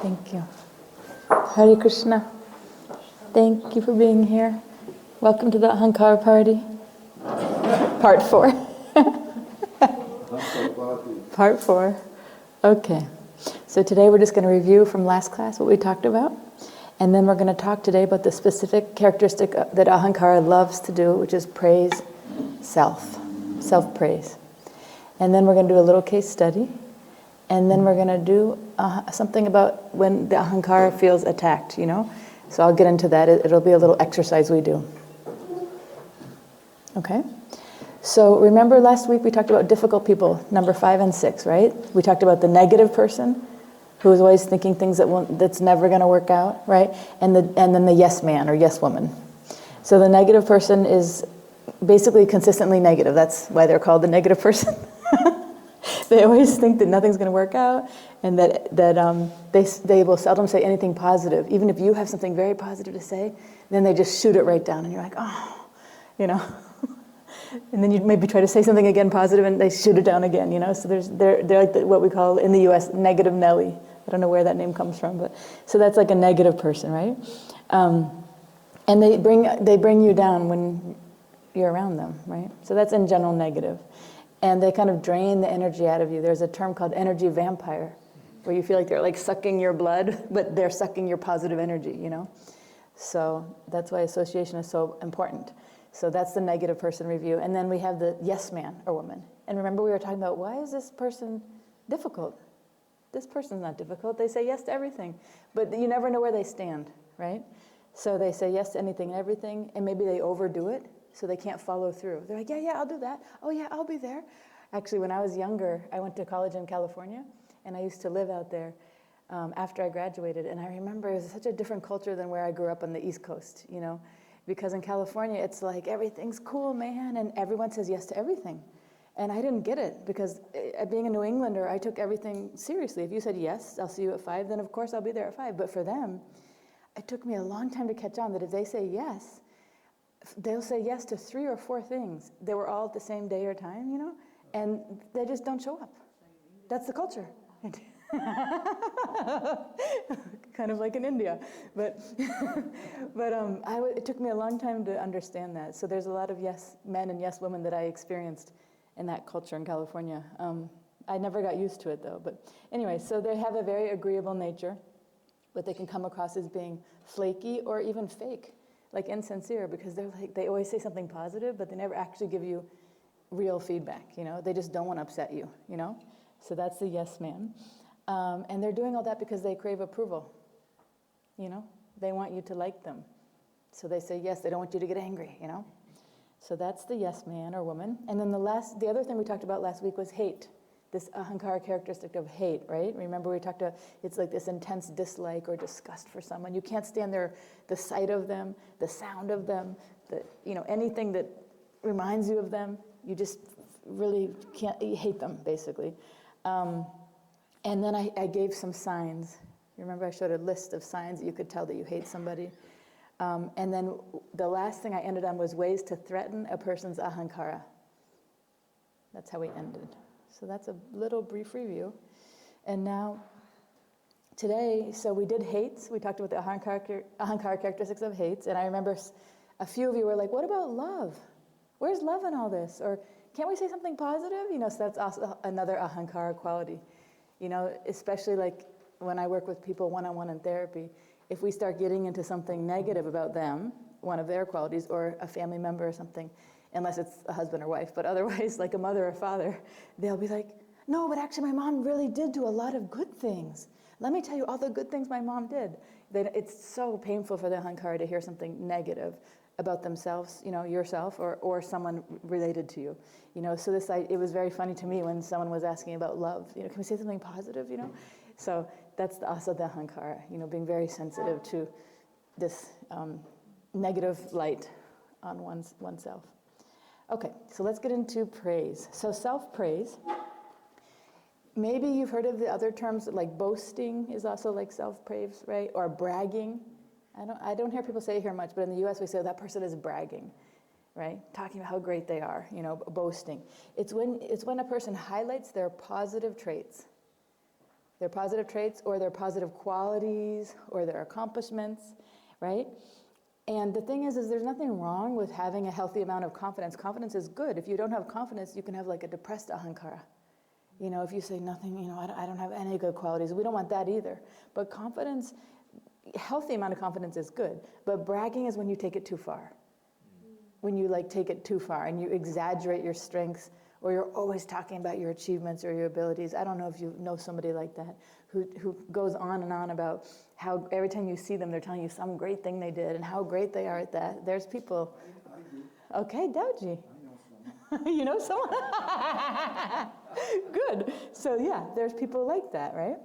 Thank you. Hare Krishna. Thank you for being here. Welcome to the Ahankara party. Part 4. Part 4. Okay. So today we're just going to review from last class what we talked about. And then we're going to talk today about the specific characteristic that Ahankara loves to do, which is praise self. Self-praise. And then we're going to do a little case study. And then we're going to do something about when the Ahankara feels attacked, you know. So I'll get into that. It'll be a little exercise we do. Okay? So remember last week we talked about difficult people, number 5 and 6, right? We talked about the negative person who is always thinking things that's never going to work out, right? And then the yes man or yes woman. So the negative person is basically consistently negative. That's why they're called the negative person. They always think that nothing's going to work out, and that they will seldom say anything positive. Even if you have something very positive to say, then they just shoot it right down, and you're like, oh, you know. And then you maybe try to say something again positive, and they shoot it down again, you know. So they're like what we call in the U.S. negative Nelly. I don't know where that name comes from, but so that's like a negative person, right? And they bring you down when you're around them, right? So that's in general negative. And they kind of drain the energy out of you. There's a term called energy vampire, where you feel like they're like sucking your blood, but they're sucking your positive energy, you know? So that's why association is so important. So that's the negative person review. And then we have the yes man or woman. And remember we were talking about, why is this person difficult? This person's not difficult. They say yes to everything. But you never know where they stand, right? So they say yes to anything and everything, and maybe they overdo it. So they can't follow through. They're like, yeah, I'll do that. Oh, yeah, I'll be there. Actually, when I was younger, I went to college in California, and I used to live out there after I graduated. And I remember it was such a different culture than where I grew up on the East Coast, you know, because in California, it's like everything's cool, man, and everyone says yes to everything. And I didn't get it because being a New Englander, I took everything seriously. If you said yes, I'll see you at 5, then of course I'll be there at 5. But for them, it took me a long time to catch on that if they say yes, they'll say yes to 3 or 4 things. They were all at the same day or time, you know, and they just don't show up. That's the culture. Kind of like in India. But it took me a long time to understand that. So there's a lot of yes men and yes women that I experienced in that culture in California. I never got used to it, though. But anyway, so they have a very agreeable nature, but they can come across as being flaky or even fake. Like insincere, because they always say something positive, but they never actually give you real feedback, you know? They just don't want to upset you, you know? So that's the yes man. And they're doing all that because they crave approval, you know? They want you to like them. So they say yes, they don't want you to get angry, you know? So that's the yes man or woman. And then the other thing we talked about last week was hate. This Ahankara characteristic of hate, right? Remember we talked about it's like this intense dislike or disgust for someone. You can't stand the sight of them, the sound of them, anything that reminds you of them. You just really can't. You hate them, basically. And then I gave some signs. Remember I showed a list of signs that you could tell that you hate somebody. And then the last thing I ended on was ways to threaten a person's Ahankara. That's how we ended. So that's a little brief review. And now, today, so we did hates. We talked about the Ahankara characteristics of hates. And I remember a few of you were like, what about love? Where's love in all this? Or can't we say something positive? You know, so that's also another Ahankara quality. You know, especially like when I work with people one-on-one in therapy, if we start getting into something negative about them, one of their qualities, or a family member or something, unless it's a husband or wife, but otherwise like a mother or father, they'll be like, no, but actually my mom really did do a lot of good things. Let me tell you all the good things my mom did. It's so painful for the Ahankara to hear something negative about themselves, you know, yourself or someone related to you. You know, so it was very funny to me when someone was asking about love. You know, can we say something positive, you know? So that's also the Ahankara, you know, being very sensitive to this negative light on oneself. Okay, so let's get into praise. So self-praise, maybe you've heard of the other terms like boasting is also like self-praise, right? Or bragging. I don't hear people say it here much, but in the U.S. we say that person is bragging, right? Talking about how great they are, you know, boasting. It's when a person highlights their positive traits. Their positive traits or their positive qualities or their accomplishments, right? And the thing is there's nothing wrong with having a healthy amount of confidence. Confidence is good. If you don't have confidence, you can have like a depressed ahankara. You know, if you say nothing, you know, I don't have any good qualities. We don't want that either. But confidence, healthy amount of confidence is good. But bragging is when you take it too far. When you like take it too far and you exaggerate your strengths, or you're always talking about your achievements or your abilities. I don't know if you know somebody like that who goes on and on about how every time you see them, they're telling you some great thing they did and how great they are at that. There's people. I do. Okay, Dauji. I know someone. You know someone? Good. So yeah, there's people like that, right?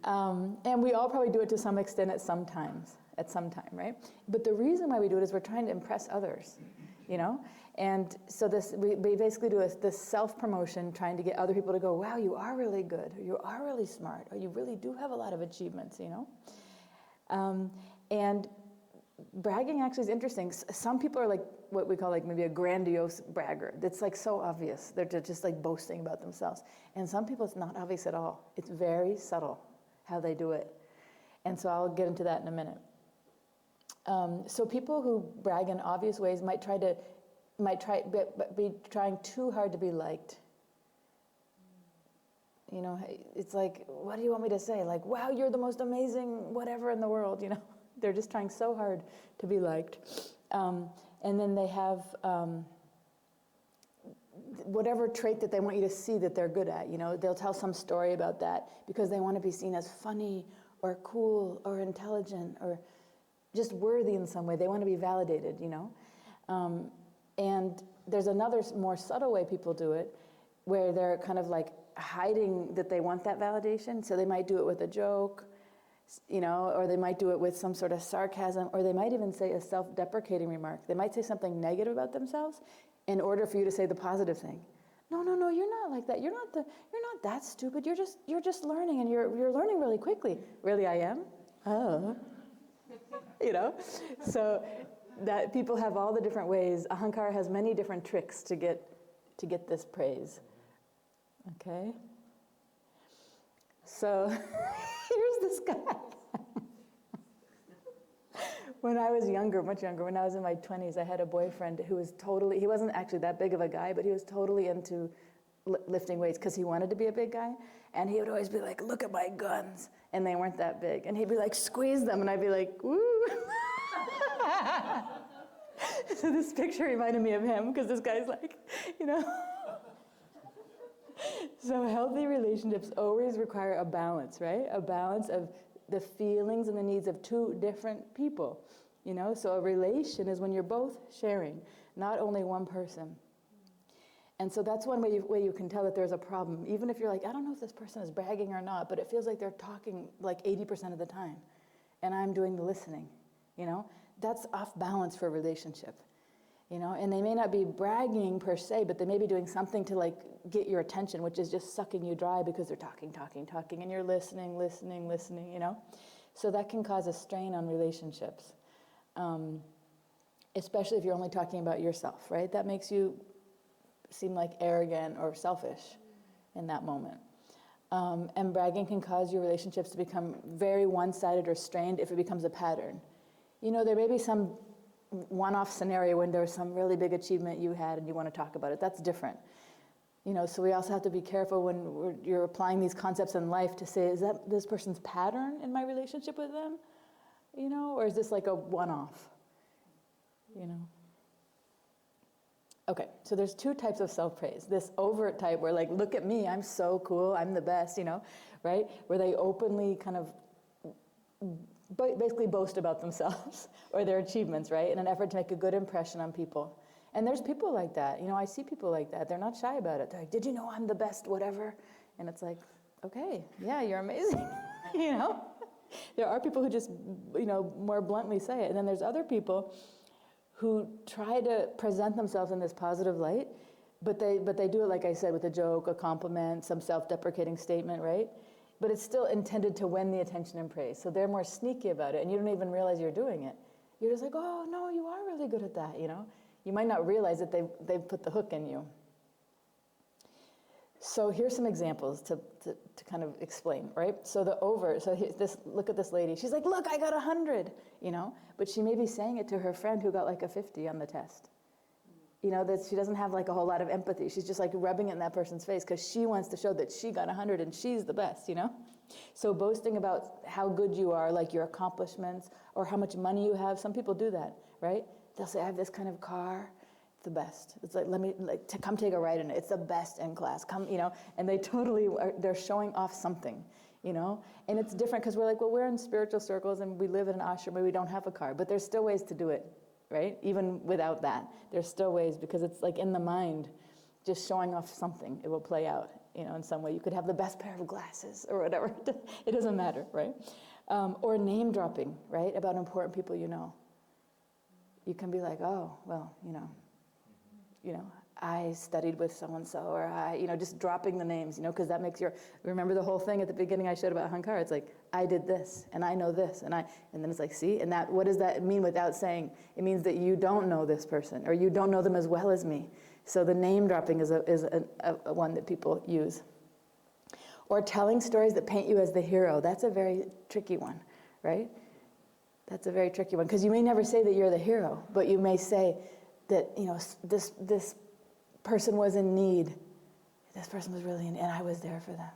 And we all probably do it to some extent at some time, right? But the reason why we do it is we're trying to impress others, you know? And so we basically do this self-promotion, trying to get other people to go, wow, you are really good, or you are really smart, or you really do have a lot of achievements, you know? And bragging actually is interesting. Some people are like what we call like maybe a grandiose bragger. It's like so obvious. They're just like boasting about themselves. And some people it's not obvious at all. It's very subtle how they do it. And so I'll get into that in a minute. So people who brag in obvious ways might be trying too hard to be liked. You know, it's like, what do you want me to say? Like, wow, you're the most amazing whatever in the world, you know? They're just trying so hard to be liked. And then they have whatever trait that they want you to see that they're good at, you know? They'll tell some story about that because they want to be seen as funny or cool or intelligent or just worthy in some way. They want to be validated, you know? And there's another more subtle way people do it where they're kind of like hiding that they want that validation. So they might do it with a joke, you know, or they might do it with some sort of sarcasm, or they might even say a self-deprecating remark. They might say something negative about themselves in order for you to say the positive thing. No, you're not like that. You're not that stupid. You're just learning, and you're learning really quickly. Really, I am? Oh. You know? So that people have all the different ways. Ahankara has many different tricks to get this praise. Okay? So here's this guy. When I was younger, much younger, when I was in my 20s, I had a boyfriend who was he wasn't actually that big of a guy, but he was totally into lifting weights because he wanted to be a big guy. And he would always be like, look at my guns. And they weren't that big. And he'd be like, squeeze them. And I'd be like, woo. So this picture reminded me of him because this guy's like, you know. So healthy relationships always require a balance, right? A balance of the feelings and the needs of two different people, you know? So a relation is when you're both sharing, not only one person. And so that's one way you can tell that there's a problem. Even if you're like, I don't know if this person is bragging or not, but it feels like they're talking like 80% of the time, and I'm doing the listening, you know? That's off balance for a relationship, you know? And they may not be bragging per se, but they may be doing something to like get your attention, which is just sucking you dry because they're talking, and you're listening, you know? So that can cause a strain on relationships, especially if you're only talking about yourself, right? That makes you seem like arrogant or selfish in that moment. And bragging can cause your relationships to become very one-sided or strained if it becomes a pattern. You know, there may be some one-off scenario when there's some really big achievement you had and you want to talk about it. That's different. You know, so we also have to be careful when you're applying these concepts in life to say, is that this person's pattern in my relationship with them? You know, or is this like a one-off? You know? Okay, so there's two types of self-praise. This overt type where like, look at me, I'm so cool, I'm the best, you know, right? Where they openly kind of basically boast about themselves or their achievements, right? In an effort to make a good impression on people. And there's people like that. You know, I see people like that. They're not shy about it. They're like, did you know I'm the best, whatever? And it's like, okay, yeah, you're amazing, you know? There are people who just, you know, more bluntly say it. And then there's other people who try to present themselves in this positive light, but they do it, like I said, with a joke, a compliment, some self-deprecating statement, right? But it's still intended to win the attention and praise. So they're more sneaky about it, and you don't even realize you're doing it. You're just like, oh, no, you are really good at that, you know? You might not realize that they've put the hook in you. So here's some examples to kind of explain, right? So the overt, so look at this lady. She's like, look, I got 100, but she may be saying it to her friend who got like a 50 on the test. That she doesn't have like a whole lot of empathy. She's just like rubbing it in that person's face because she wants to show that she got 100 and she's the best, So boasting about how good you are, like your accomplishments or how much money you have. Some people do that, right? They'll say, I have this kind of car. The best. It's like, come take a ride in it. It's the best in class. Come, and they totally they're showing off something, and it's different because we're like, well, we're in spiritual circles and we live in an ashram where we don't have a car, but there's still ways to do it, right? Even without that, there's still ways because it's like in the mind, just showing off something. It will play out, in some way. You could have the best pair of glasses or whatever. It doesn't matter, right? Or name dropping, right? About important people you know. You can be like, oh, well, I studied with so-and-so, or I, just dropping the names, because that makes remember the whole thing at the beginning I showed about Ahankara? It's like, I did this, and I know this, and then it's like, see, and what does that mean without saying? It means that you don't know this person, or you don't know them as well as me. So the name dropping is a one that people use. Or telling stories that paint you as the hero. That's a very tricky one, right? That's a very tricky one, because you may never say that you're the hero, but you may say, that this person was in need, this person was really in need, and I was there for them.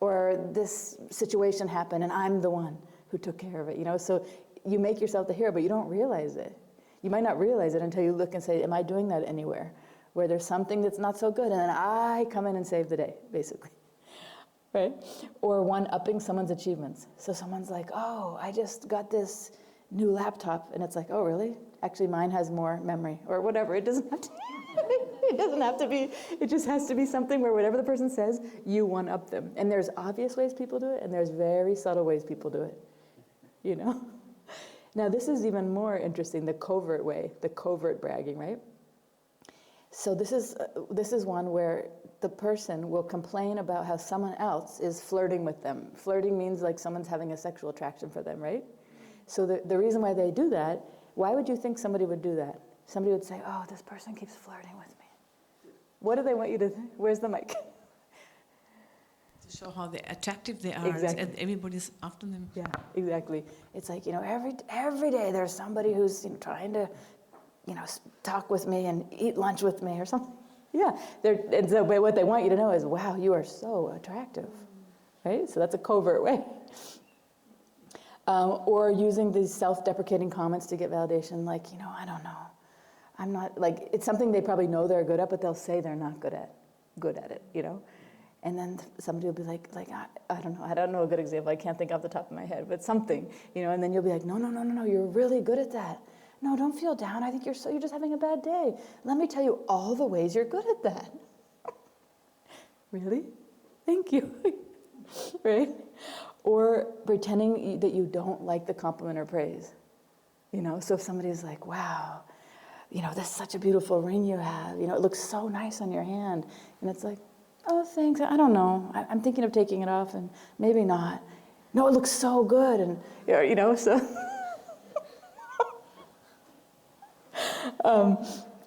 Or this situation happened and I'm the one who took care of it, So you make yourself the hero, but you don't realize it. You might not realize it until you look and say, am I doing that anywhere? Where there's something that's not so good, and then I come in and save the day, basically. Right? Or one-upping someone's achievements. So someone's like, oh, I just got this new laptop, and it's like, oh, really? Actually, mine has more memory, or whatever. It doesn't have to. It doesn't have to be. It just has to be something where whatever the person says, you one-up them. And there's obvious ways people do it, and there's very subtle ways people do it. Now, this is even more interesting. The covert way, the covert bragging, right? So this is one where the person will complain about how someone else is flirting with them. Flirting means like someone's having a sexual attraction for them, right? So the reason why they do that. Why would you think somebody would do that? Somebody would say, oh, this person keeps flirting with me. What do they want you to think? Where's the mic? To show how attractive they are, exactly. And everybody's after them. Yeah, exactly. It's like, every day there's somebody who's trying to, talk with me and eat lunch with me or something. Yeah, and so what they want you to know is, wow, you are so attractive, right? So that's a covert way. Or using these self-deprecating comments to get validation, like, I don't know. I'm not, like, it's something they probably know they're good at, but they'll say they're not good at it, And then somebody will be like I don't know. I don't know a good example. I can't think off the top of my head, but something, and then you'll be like, no, you're really good at that. No, don't feel down. I think you're just having a bad day. Let me tell you all the ways you're good at that. Really? Thank you. Right? Or pretending that you don't like the compliment or praise. So if somebody's like, wow, this is such a beautiful ring you have. It looks so nice on your hand. And it's like, oh, thanks. I don't know. I'm thinking of taking it off and maybe not. No, it looks so good. And, so.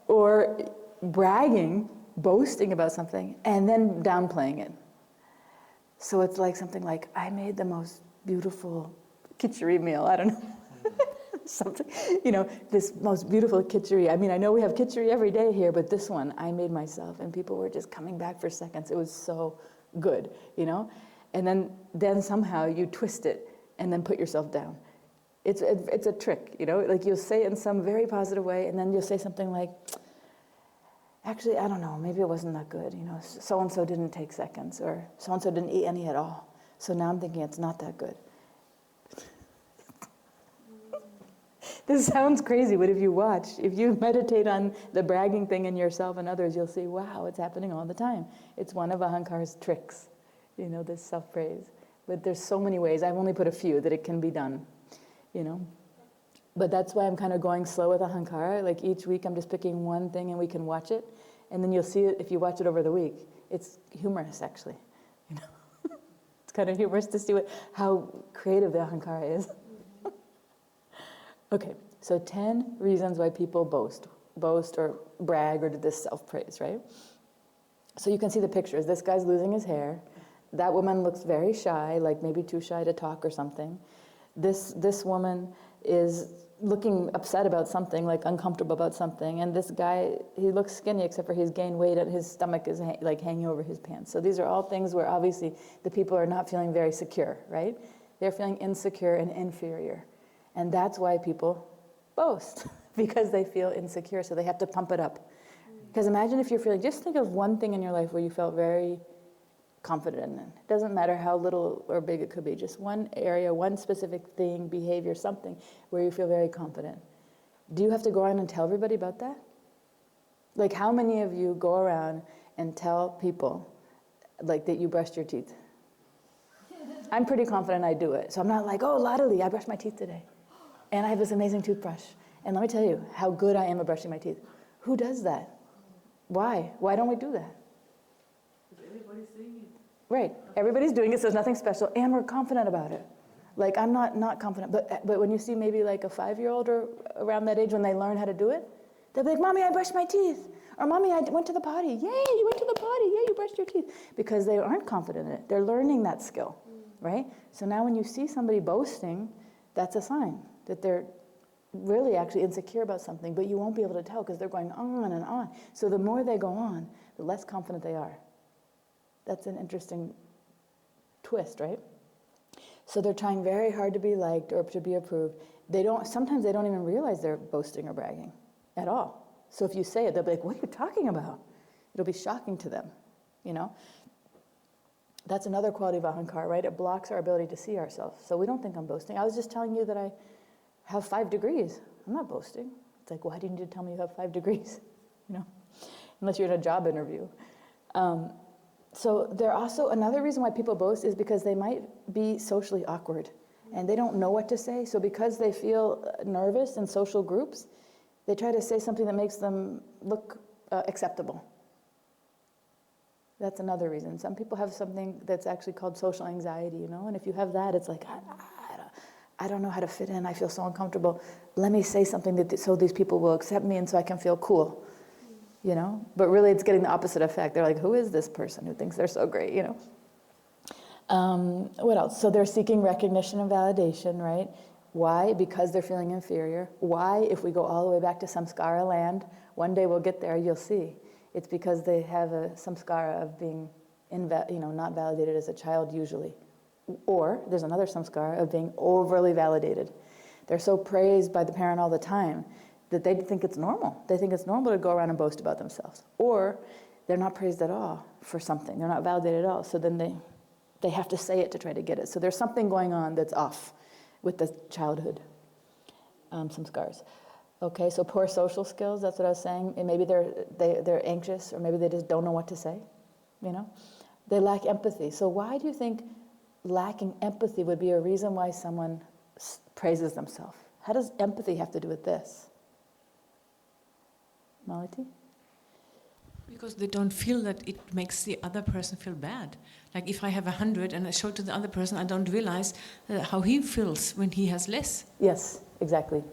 Or bragging, boasting about something, and then downplaying it. So it's like something like, I made the most beautiful khichdi meal, I don't know. Something, this most beautiful khichdi. I mean, I know we have khichdi every day here, but this one I made myself, and people were just coming back for seconds. It was so good, And then somehow you twist it and then put yourself down. It's a trick, Like you'll say it in some very positive way, and then you'll say something like, actually, I don't know, maybe it wasn't that good, so-and-so didn't take seconds, or so-and-so didn't eat any at all. So now I'm thinking it's not that good. This sounds crazy, but if you meditate on the bragging thing in yourself and others, you'll see, wow, it's happening all the time. It's one of Ahankara's tricks, this self-praise. But there's so many ways. I've only put a few that it can be done, But that's why I'm kind of going slow with Ahankara. Like each week I'm just picking one thing and we can watch it. And then you'll see it if you watch it over the week. It's humorous, actually. It's kind of humorous to see how creative the Ahankara is. Okay, so 10 reasons why people boast or brag or do this self-praise, right? So you can see the pictures. This guy's losing his hair. That woman looks very shy, like maybe too shy to talk or something. This woman is looking upset about something, like uncomfortable about something. And this guy, he looks skinny except for he's gained weight and his stomach is like hanging over his pants. So these are all things where obviously the people are not feeling very secure, right? They're feeling insecure and inferior. And that's why people boast, because they feel insecure, so they have to pump it up. Because imagine if you're feeling, just think of one thing in your life where you felt very confident in. It doesn't matter how little or big it could be, just one area, one specific thing, behavior, something where you feel very confident. Do you have to go around and tell everybody about that? Like how many of you go around and tell people like that you brushed your teeth? I'm pretty confident I do it. So I'm not like, oh, Lottie, I brushed my teeth today. And I have this amazing toothbrush. And let me tell you how good I am at brushing my teeth. Who does that? Why? Why don't we do that? Because everybody's doing it. Right. Everybody's doing it, so there's nothing special, and we're confident about it. Like, I'm not confident, but when you see maybe like a 5-year-old or around that age, when they learn how to do it, they'll be like, Mommy, I brushed my teeth. Or, Mommy, I went to the potty. Yay, you went to the potty. Yay, you brushed your teeth. Because they aren't confident in it. They're learning that skill, right? So now when you see somebody boasting, that's a sign that they're really actually insecure about something, but you won't be able to tell because they're going on and on. So the more they go on, the less confident they are. That's an interesting twist, right? So they're trying very hard to be liked or to be approved. Sometimes they don't even realize they're boasting or bragging at all. So if you say it, they'll be like, what are you talking about? It'll be shocking to them, you know? That's another quality of Ahankara, right? It blocks our ability to see ourselves. So we don't think I'm boasting. I was just telling you that I have 5 degrees. I'm not boasting. It's like, why do you need to tell me you have 5 degrees? You know, unless you're in a job interview. So there also, another reason why people boast is because they might be socially awkward and they don't know what to say. So because they feel nervous in social groups, they try to say something that makes them look acceptable. That's another reason. Some people have something that's actually called social anxiety, you know, and if you have that, it's like, I don't know how to fit in. I feel so uncomfortable. Let me say something so these people will accept me and so I can feel cool, you know? But really it's getting the opposite effect. They're like, who is this person who thinks they're so great, you know? What else? So they're seeking recognition and validation, right? Why? Because they're feeling inferior. Why? If we go all the way back to samskara land, one day we'll get there, you'll see. It's because they have a samskara of being not validated as a child usually. Or there's another samskara of being overly validated. They're so praised by the parent all the time that they think it's normal. They think it's normal to go around and boast about themselves. Or they're not praised at all for something. They're not validated at all. So then they have to say it to try to get it. So there's something going on that's off with the childhood samskaras. Okay, so poor social skills, that's what I was saying. And maybe they're anxious, or maybe they just don't know what to say, you know? They lack empathy. So why do you think lacking empathy would be a reason why someone praises themselves? How does empathy have to do with this? Malati? Because they don't feel that it makes the other person feel bad. Like if I have 100 and I show it to the other person, I don't realize how he feels when he has less. Yes, exactly.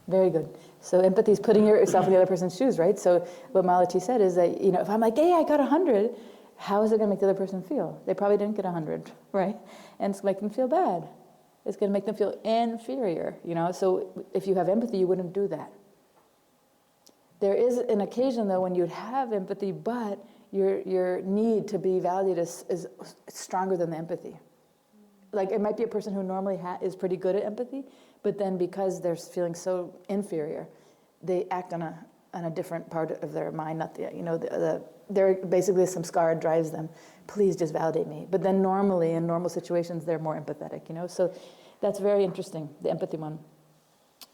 Very good. So empathy is putting yourself in the other person's shoes, right? So what Malati said is that, you know, if I'm like, hey, I got 100, how is it going to make the other person feel? They probably didn't get 100, right? And it's going to make them feel bad. It's going to make them feel inferior, you know? So if you have empathy, you wouldn't do that. There is an occasion, though, when you'd have empathy, but your need to be valued is stronger than the empathy. Like, it might be a person who normally is pretty good at empathy, but then because they're feeling so inferior, they act on a different part of their mind, not the, you know, they're basically some samskara drives them. Please just validate me. But then normally, in normal situations, they're more empathetic, you know? So that's very interesting, the empathy one.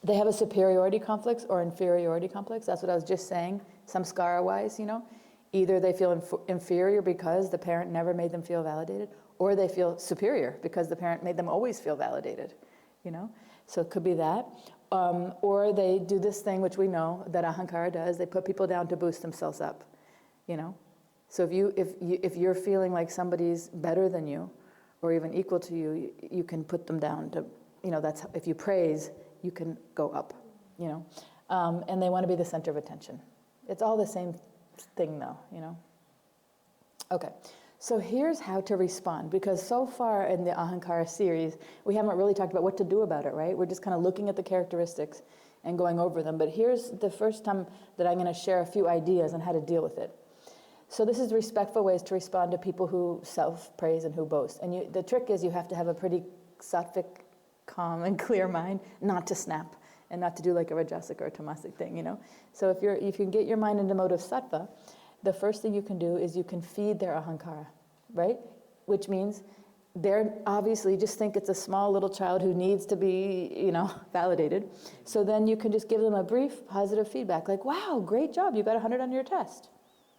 They have a superiority complex or inferiority complex. That's what I was just saying, samskara-wise, you know? Either they feel inferior because the parent never made them feel validated, or they feel superior because the parent made them always feel validated, you know? So it could be that. Or they do this thing, which we know that Ahankara does. They put people down to boost themselves up, you know? So if you're feeling like somebody's better than you, or even equal to you, you can put them down to, you know, that's, if you praise, you can go up, you know? And they want to be the center of attention. It's all the same thing, though, you know? Okay, so here's how to respond, because so far in the Ahankara series, we haven't really talked about what to do about it, right? We're just kind of looking at the characteristics and going over them. But here's the first time that I'm going to share a few ideas on how to deal with it. So this is respectful ways to respond to people who self-praise and who boast. And the trick is you have to have a pretty sattvic, calm and clear mind, not to snap and not to do like a Rajasic or a Tamasic thing, you know? So if you can get your mind into mode of sattva, the first thing you can do is you can feed their Ahankara, right? Which means they're obviously, just think it's a small little child who needs to be, you know, validated. So then you can just give them a brief positive feedback, like, wow, great job, you got 100 on your test.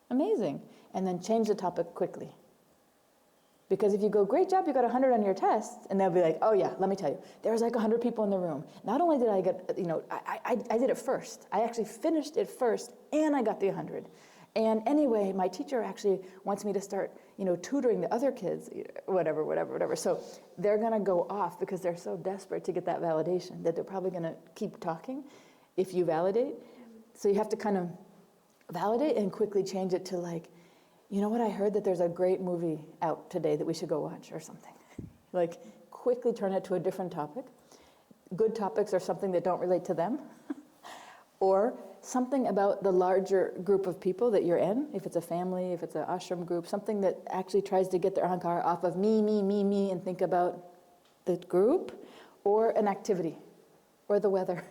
Amazing. And then change the topic quickly. Because if you go, great job, you got 100 on your test, and they'll be like, oh yeah, let me tell you, there was like 100 people in the room. Not only did I get, you know, I did it first. I actually finished it first, and I got the 100. And anyway, my teacher actually wants me to start, you know, tutoring the other kids, whatever. So they're going to go off because they're so desperate to get that validation that they're probably going to keep talking if you validate. So you have to kind of validate and quickly change it to like, you know what, I heard that there's a great movie out today that we should go watch or something. Like, quickly turn it to a different topic. Good topics are something that don't relate to them. Or something about the larger group of people that you're in, if it's a family, if it's an ashram group, something that actually tries to get their ahankara off of me, and think about the group, or an activity, or the weather.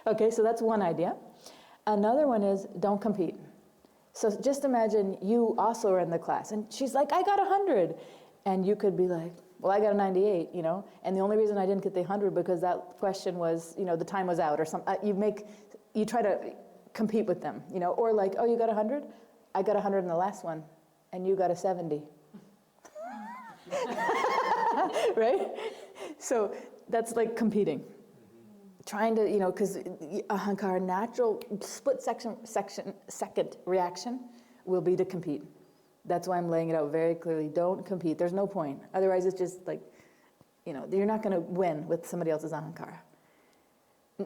Okay, so that's one idea. Another one is don't compete. So just imagine you also are in the class, and she's like, I got 100. And you could be like, well, I got a 98, you know, and the only reason I didn't get the 100 because that question was, you know, the time was out or something. You try to compete with them, you know, or like, oh, you got 100? I got 100 in the last one, and you got a 70. Right? So that's like competing. Trying to, you know, because Ahankara, natural second reaction will be to compete. That's why I'm laying it out very clearly. Don't compete. There's no point. Otherwise, it's just like, you know, you're not going to win with somebody else's Ahankara.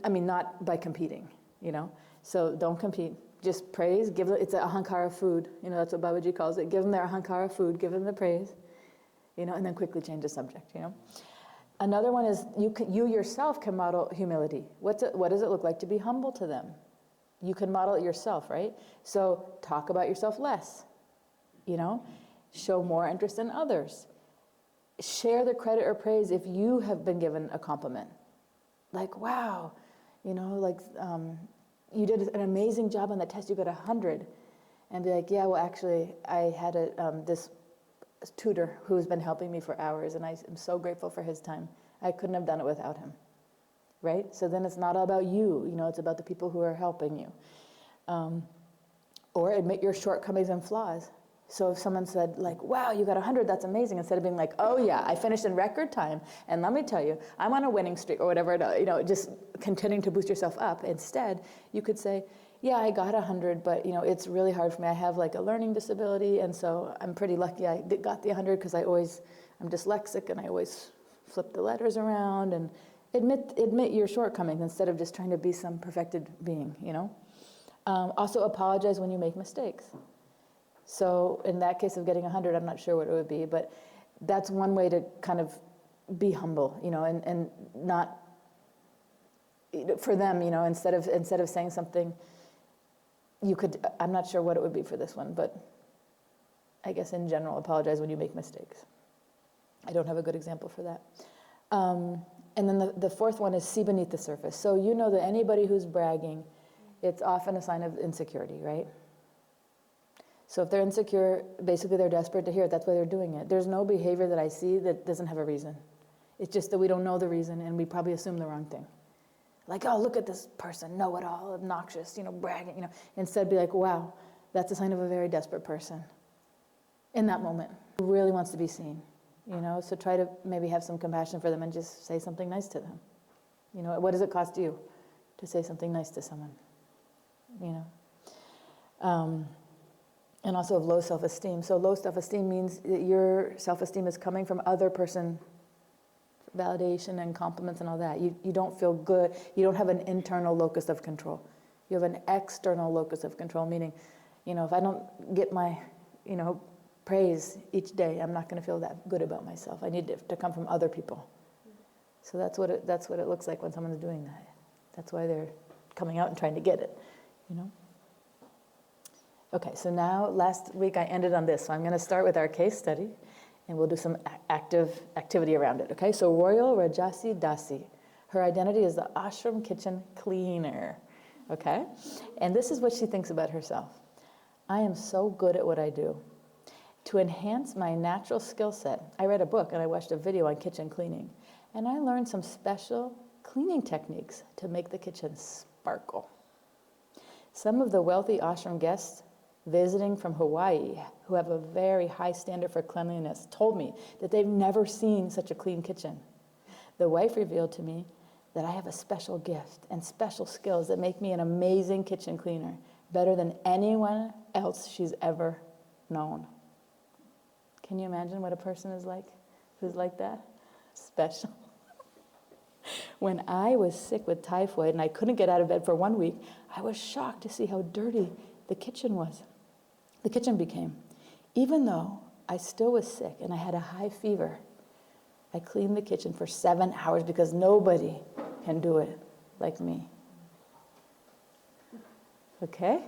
I mean, not by competing, you know. So don't compete. Just praise. It's an Ahankara food. You know, that's what Babaji calls it. Give them their Ahankara food. Give them the praise, you know, and then quickly change the subject, you know. Another one is you yourself can model humility. What does it look like to be humble to them? You can model it yourself, right? So talk about yourself less, you know? Show more interest in others. Share the credit or praise if you have been given a compliment. Like, wow, you know, like you did an amazing job on that test, you got 100. And be like, yeah, well, actually, I had this tutor who's been helping me for hours, and I am so grateful for his time. I couldn't have done it without him, right? So then it's not all about you, you know, it's about the people who are helping you. Or admit your shortcomings and flaws. So if someone said like, wow, you got 100, that's amazing, instead of being like, oh yeah, I finished in record time, and let me tell you, I'm on a winning streak, or whatever, you know, just continuing to boost yourself up. Instead, you could say, yeah, I got 100, but you know, it's really hard for me. I have like a learning disability, and so I'm pretty lucky I got the 100 because I'm dyslexic and I always flip the letters around, and admit your shortcomings instead of just trying to be some perfected being, you know. Also apologize when you make mistakes. So in that case of getting 100, I'm not sure what it would be, but that's one way to kind of be humble, you know, and not, for them, you know, instead of saying something, you could, I'm not sure what it would be for this one, but I guess in general, apologize when you make mistakes. I don't have a good example for that. And then the fourth one is see beneath the surface. So you know that anybody who's bragging, it's often a sign of insecurity, right? So if they're insecure, basically they're desperate to hear it. That's why they're doing it. There's no behavior that I see that doesn't have a reason. It's just that we don't know the reason, and we probably assume the wrong thing. Like, oh, look at this person, know-it-all, obnoxious, you know, bragging, you know. Instead, be like, wow, that's a sign of a very desperate person in that moment who really wants to be seen, you know. So try to maybe have some compassion for them and just say something nice to them. You know, what does it cost you to say something nice to someone, you know? And also of low self-esteem. So low self-esteem means that your self-esteem is coming from other person validation and compliments and all that. You don't feel good. You don't have an internal locus of control. You have an external locus of control, meaning, If I don't get my, praise each day, I'm not going to feel that good about myself. I need it to come from other people. So that's what it looks like when someone's doing that. That's why they're coming out and trying to get it, Okay, so now last week I ended on this. So I'm going to start with our case study, and we'll do some activity around it. Okay, so Royal Rajasi Dasi. Her identity is the ashram kitchen cleaner. Okay, and this is what she thinks about herself. I am so good at what I do. To enhance my natural skill set, I read a book and I watched a video on kitchen cleaning, and I learned some special cleaning techniques to make the kitchen sparkle. Some of the wealthy ashram guests visiting from Hawaii, who have a very high standard for cleanliness, told me that they've never seen such a clean kitchen. The wife revealed to me that I have a special gift and special skills that make me an amazing kitchen cleaner, better than anyone else she's ever known. Can you imagine what a person is like who's like that? Special. When I was sick with typhoid and I couldn't get out of bed for 1 week, I was shocked to see how dirty the kitchen was. The kitchen became. Even though I still was sick and I had a high fever, I cleaned the kitchen for 7 hours because nobody can do it like me. Okay?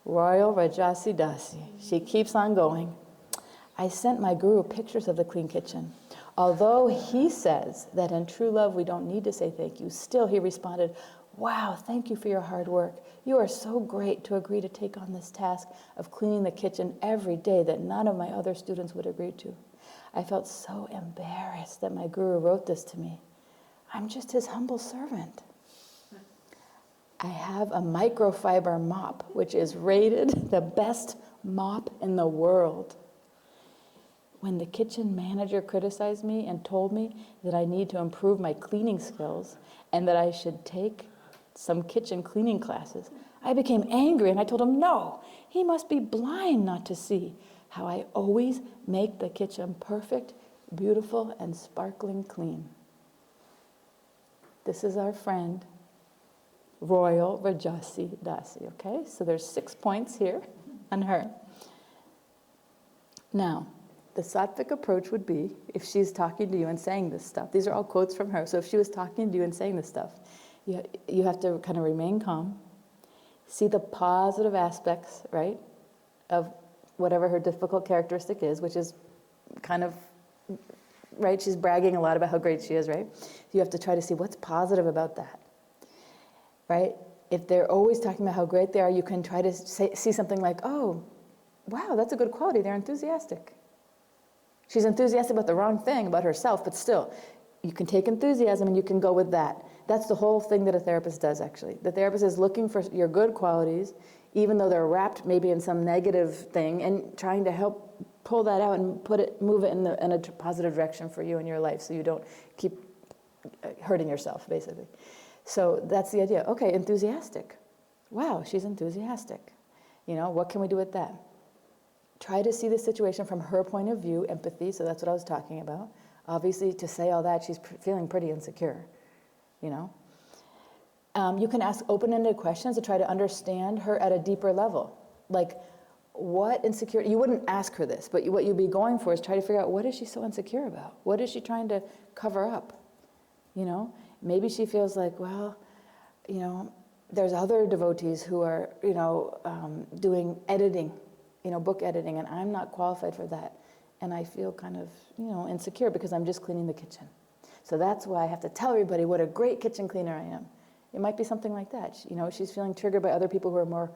Royal Rajasi Dasi. She keeps on going. I sent my guru pictures of the clean kitchen. Although he says that in true love we don't need to say thank you, still he responded, wow, thank you for your hard work. You are so great to agree to take on this task of cleaning the kitchen every day that none of my other students would agree to. I felt so embarrassed that my guru wrote this to me. I'm just his humble servant. I have a microfiber mop, which is rated the best mop in the world. When the kitchen manager criticized me and told me that I need to improve my cleaning skills and that I should take some kitchen cleaning classes, I became angry and I told him no. He must be blind not to see how I always make the kitchen perfect, beautiful, and sparkling clean. This is our friend, Royal Rajasi Dasi, okay? So there's 6 points here on her. Now, the sattvic approach would be, if she's talking to you and saying this stuff, these are all quotes from her, so if she was talking to you and saying this stuff, you have to kind of remain calm, see the positive aspects, right, of whatever her difficult characteristic is, which is kind of, right, she's bragging a lot about how great she is, right? You have to try to see what's positive about that, right? If they're always talking about how great they are, you can try to see something like, oh, wow, that's a good quality, they're enthusiastic. She's enthusiastic about the wrong thing, about herself, but still, you can take enthusiasm and you can go with that. That's the whole thing that a therapist does, actually. The therapist is looking for your good qualities, even though they're wrapped maybe in some negative thing, and trying to help pull that out and move it in a positive direction for you in your life, so you don't keep hurting yourself, basically. So that's the idea. Okay, enthusiastic. Wow, she's enthusiastic. What can we do with that? Try to see the situation from her point of view, empathy, so that's what I was talking about. Obviously, to say all that, she's feeling pretty insecure, You can ask open-ended questions to try to understand her at a deeper level. Like, what insecurity, you wouldn't ask her this, but what you'd be going for is try to figure out, what is she so insecure about? What is she trying to cover up? Maybe she feels like, well, there's other devotees who are, doing editing, book editing, and I'm not qualified for that. And I feel kind of, insecure because I'm just cleaning the kitchen. So that's why I have to tell everybody what a great kitchen cleaner I am. It might be something like that. She's feeling triggered by other people who are more,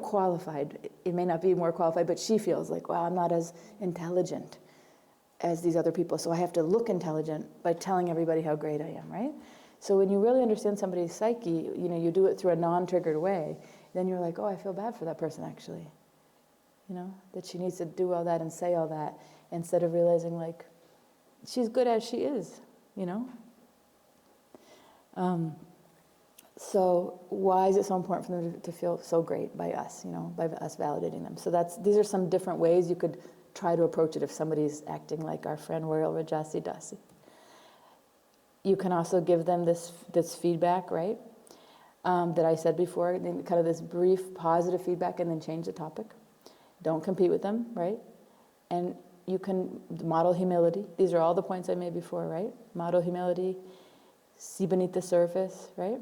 qualified. It may not be more qualified, but she feels like, well, I'm not as intelligent as these other people, so I have to look intelligent by telling everybody how great I am, right? So when you really understand somebody's psyche, you do it through a non-triggered way, then you're like, oh, I feel bad for that person, actually. That she needs to do all that and say all that, instead of realizing, like, she's good as she is, So why is it so important for them to feel so great by us, by us validating them? So these are some different ways you could try to approach it if somebody's acting like our friend Royal Rajasi Dasi. You can also give them this feedback, right? that I said before, kind of this brief positive feedback and then change the topic. Don't compete with them, right? And you can model humility. These are all the points I made before, right? Model humility, see beneath the surface, right?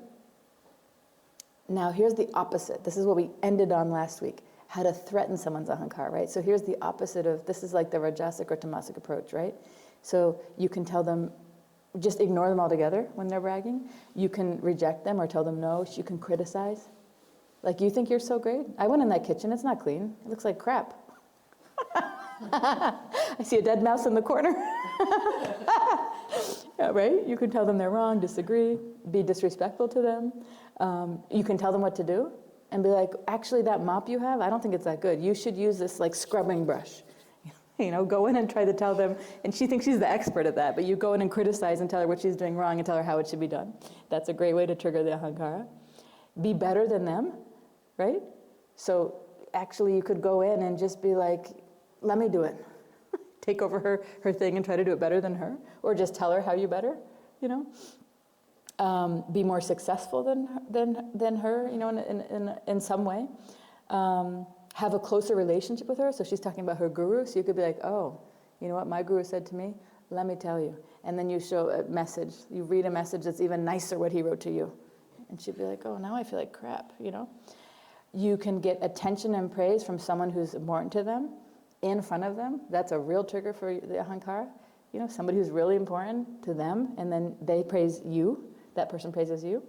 Now here's the opposite. This is what we ended on last week. How to threaten someone's ahankara, right? So here's the opposite of, this is like the Rajasic or Tamasic approach, right? So you can tell them, just ignore them altogether when they're bragging. You can reject them or tell them no. You can criticize. Like, you think you're so great? I went in that kitchen, it's not clean. It looks like crap. I see a dead mouse in the corner. Yeah, right? You can tell them they're wrong, disagree, be disrespectful to them. You can tell them what to do and be like, actually, that mop you have, I don't think it's that good. You should use this like scrubbing brush. You know, go in and try to tell them, and she thinks she's the expert at that, but you go in and criticize and tell her what she's doing wrong and tell her how it should be done. That's a great way to trigger the ahankara. Be better than them, right? So actually you could go in and just be like, let me do it. Take over her thing and try to do it better than her, or just tell her how you better, you know? Be more successful than her, you know, in some way. Have a closer relationship with her. So she's talking about her guru. So you could be like, oh, you know what my guru said to me? Let me tell you. And then you show a message. You read a message that's even nicer what he wrote to you. And she'd be like, oh, now I feel like crap, you know? You can get attention and praise from someone who's important to them in front of them. That's a real trigger for the ahankara. You know, somebody who's really important to them, and then they praise you. That person praises you.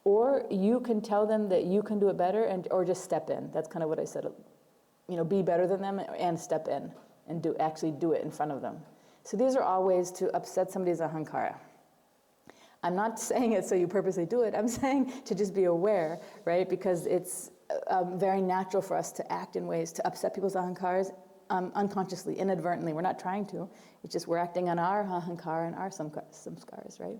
Or you can tell them that you can do it better, or just step in. That's kind of what I said. You know, be better than them and step in and actually do it in front of them. So these are all ways to upset somebody's ahankara. I'm not saying it so you purposely do it. I'm saying to just be aware, right? Because it's very natural for us to act in ways to upset people's ahankaras unconsciously, inadvertently. We're not trying to. It's just we're acting on our ahankara and our samskaras, right?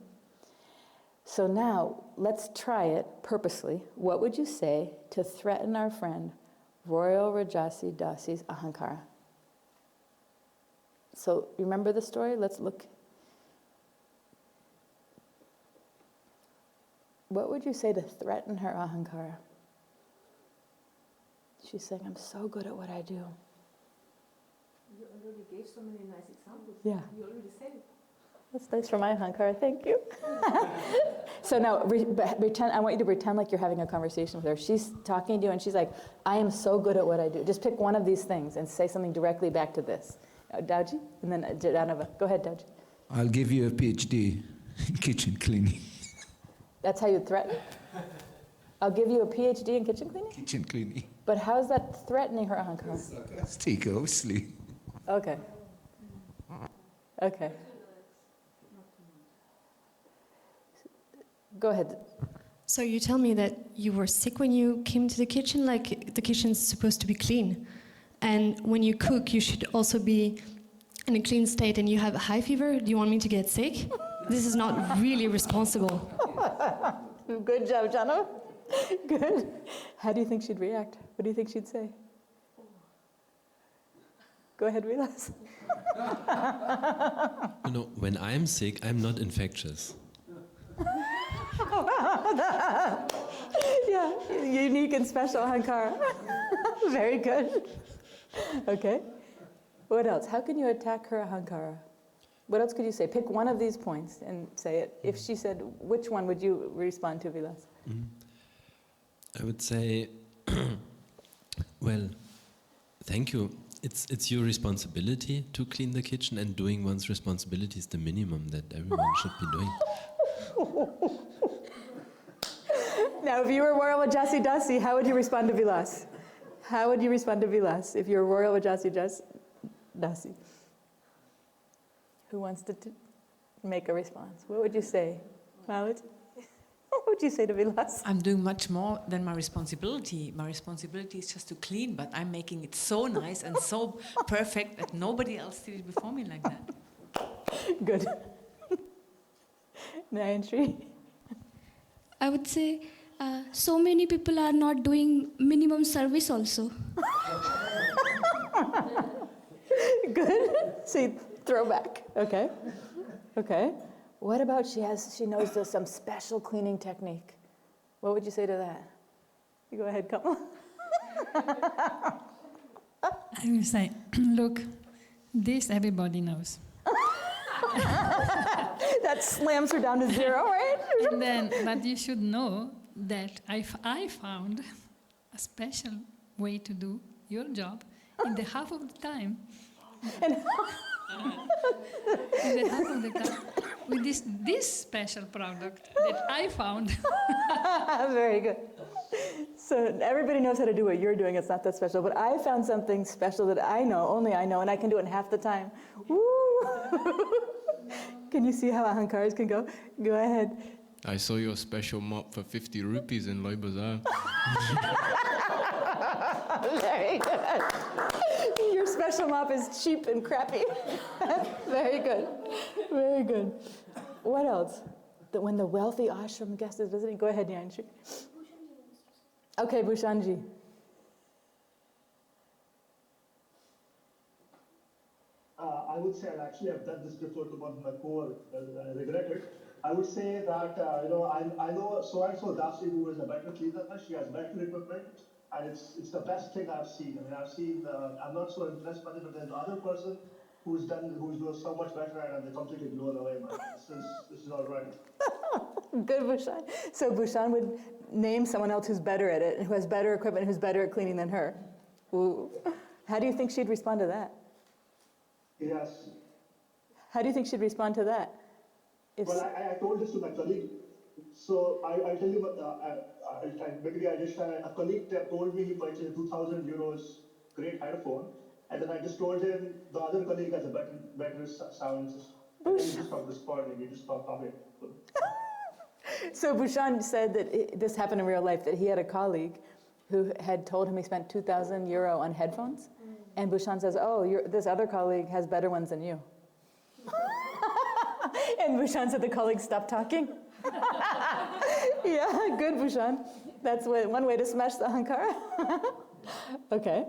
So now, let's try it purposely. What would you say to threaten our friend Royal Rajasi Dasi's ahankara? So, remember the story? Let's look. What would you say to threaten her ahankara? She's saying, I'm so good at what I do. You already gave so many nice examples. Yeah. You already said it. That's nice for my ahankara, thank you. So now, pretend. I want you to pretend like you're having a conversation with her. She's talking to you and she's like, I am so good at what I do. Just pick one of these things and say something directly back to this. Dauji, and then Janava. Go ahead, Dauji. I'll give you a PhD in kitchen cleaning. That's how you threaten? I'll give you a PhD in kitchen cleaning? Kitchen cleaning. But how is that threatening her ahankara? Sarcastic, obviously. Okay. Okay. Go ahead. So you tell me that you were sick when you came to the kitchen, like the kitchen's supposed to be clean. And when you cook, you should also be in a clean state, and you have a high fever. Do you want me to get sick? This is not really responsible. Good job, Jana. Good. How do you think she'd react? What do you think she'd say? Go ahead, Vilas. You know, when I'm sick, I'm not infectious. Yeah, unique and special ahankara. Very good. Okay. What else? How can you attack her ahankara? What else could you say? Pick one of these points and say it. If she said, which one would you respond to, Vilas? I would say, well, thank you. It's your responsibility to clean the kitchen, and doing one's responsibility is the minimum that everyone should be doing. Now, if you were Royal Rajasi Dasi, how would you respond to Vilas? How would you respond to Vilas if you were Royal Rajasi Dasi? Who wants to make a response? What would you say? Malad? What would you say to Vilas? I'm doing much more than my responsibility. My responsibility is just to clean, but I'm making it so nice and so perfect that nobody else did it before me like that. Good. Nayantri? I would say so many people are not doing minimum service also. Good. See, throwback. Okay. Okay. What about she knows there's some special cleaning technique? What would you say to that? You go ahead, Kamala. I will say, look, this everybody knows. That slams her down to zero, right? And then, but you should know that I found a special way to do your job in the half of the time. In the half of the time, with this special product that I found. Very good. So everybody knows how to do what you're doing. It's not that special. But I found something special that I know, only I know, and I can do it in half the time. Woo! Can you see how Ahankaras can go? Go ahead. I saw your special mop for 50 rupees in Loi Bazaar. Very good. Your special mop is cheap and crappy. Very good. Very good. What else? When the wealthy ashram guest is visiting, go ahead, Nyanshi. Okay, Bhushanji. I would say, and actually I've done this before to one of my co-workers, I regret it. I would say that, I know so-and-so Dasi who is a better cleaner than her. She has better equipment, and it's the best thing I've seen. I mean, I'm not so impressed by it, but there's the other person who's doing so much better, and they're completely blown away, man. This is all right. Good, Bhushan. So Bhushan would name someone else who's better at it, who has better equipment, who's better at cleaning than her. Ooh. How do you think she'd respond to that? Yes. How do you think she'd respond to that? Well, I told this to my colleague. So I'll tell you what, maybe I just, a colleague told me he purchased a 2,000 euros great headphone, and then I just told him the other colleague has a better sound system. And he just stopped responding, he just stopped talking. So Bhushan said that this happened in real life, that he had a colleague who had told him he spent 2,000 euro on headphones, and Bhushan says, oh, this other colleague has better ones than you. And Bhushan said the colleague stopped talking. Yeah, good, Bhushan. That's one way to smash the Ahankara. Okay.